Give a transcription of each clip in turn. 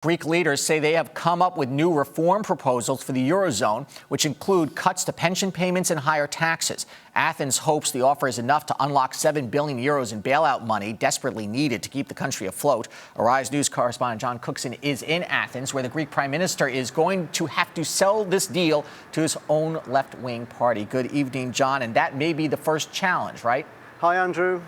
Greek leaders say they have come up with new reform proposals for the Eurozone, which include cuts to pension payments and higher taxes. Athens hopes the offer is enough to unlock 7 billion euros in bailout money desperately needed to keep the country afloat. Arise News correspondent John Cookson is in Athens, where the Greek prime minister is going to have to sell this deal to his own left-wing party. Good evening, John. And that may be the first challenge, right? Hi, Andrew.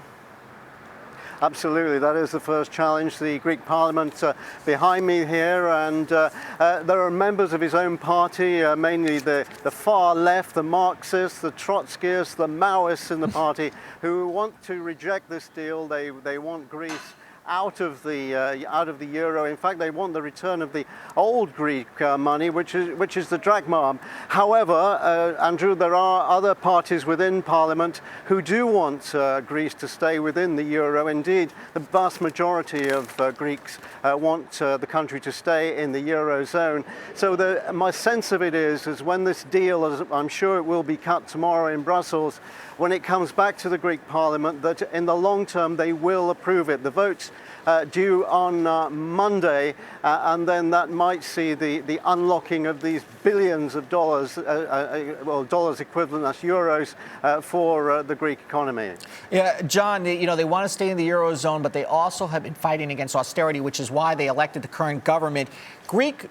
Absolutely, that is the first challenge. The Greek Parliament behind me here, and there are members of his own party, mainly the far left, the Marxists, the Trotskyists, the Maoists in the party, who want to reject this deal. They want Greece out of the euro. In fact, they want the return of the old Greek money, which is the drachma. However, Andrew, there are other parties within Parliament who do want Greece to stay within the euro. Indeed, the vast majority of Greeks want the country to stay in the eurozone. So my sense of it is when this deal, as I'm sure it will be cut tomorrow in Brussels, when it comes back to the Greek Parliament, that in the long term they will approve it. The vote's due on Monday, and then that might see the unlocking of these billions of dollars, dollars equivalent, that's euros, for the Greek economy. Yeah, John, they want to stay in the eurozone, but they also have been fighting against austerity, which is why they elected the current government. Greece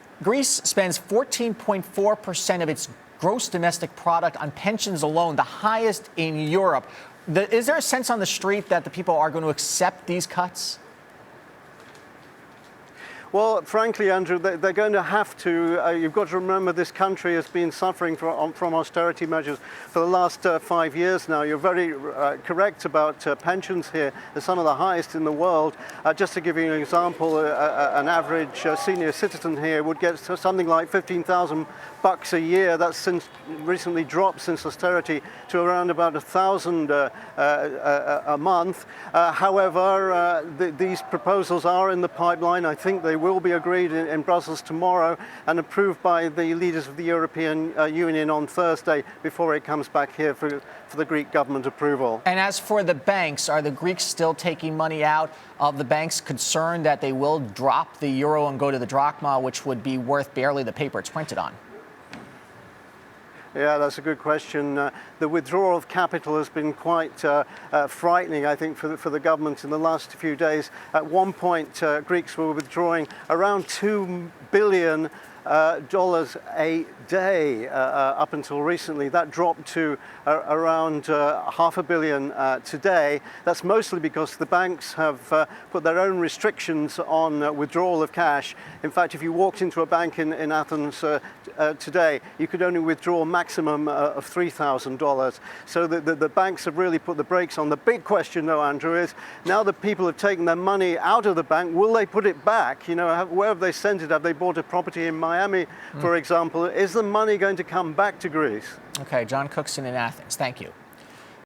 spends 14.4% of its gross domestic product on pensions alone, the highest in Europe. Is there a sense on the street that the people are going to accept these cuts? Well, frankly, Andrew, they're going to have to. You've got to remember this country has been suffering from austerity measures for the last 5 years now. You're very correct about pensions here. They're some of the highest in the world. Just to give you an example, an average senior citizen here would get something like $15,000 a year. That's recently dropped since austerity to around about $1,000 a month. However, these proposals are in the pipeline. I think they will be agreed in Brussels tomorrow and approved by the leaders of the European Union on Thursday before it comes back here for the Greek government approval. And as for the banks, are the Greeks still taking money out of the banks, concerned that they will drop the euro and go to the drachma, which would be worth barely the paper it's printed on? Yeah, that's a good question. The withdrawal of capital has been quite frightening, I think, for the government in the last few days. At one point, Greeks were withdrawing around $2 billion a day up until recently. That dropped to around $500 million today. That's mostly because the banks have put their own restrictions on withdrawal of cash. In fact, if you walked into a bank in Athens today, you could only withdraw a maximum of $3,000. So the banks have really put the brakes on. The big question, though, Andrew, is now that people have taken their money out of the bank, will they put it back? Where have they sent it? Have they bought a property in Miami, for example? Is the money going to come back to Greece? Okay, John Cookson in Athens. Thank you.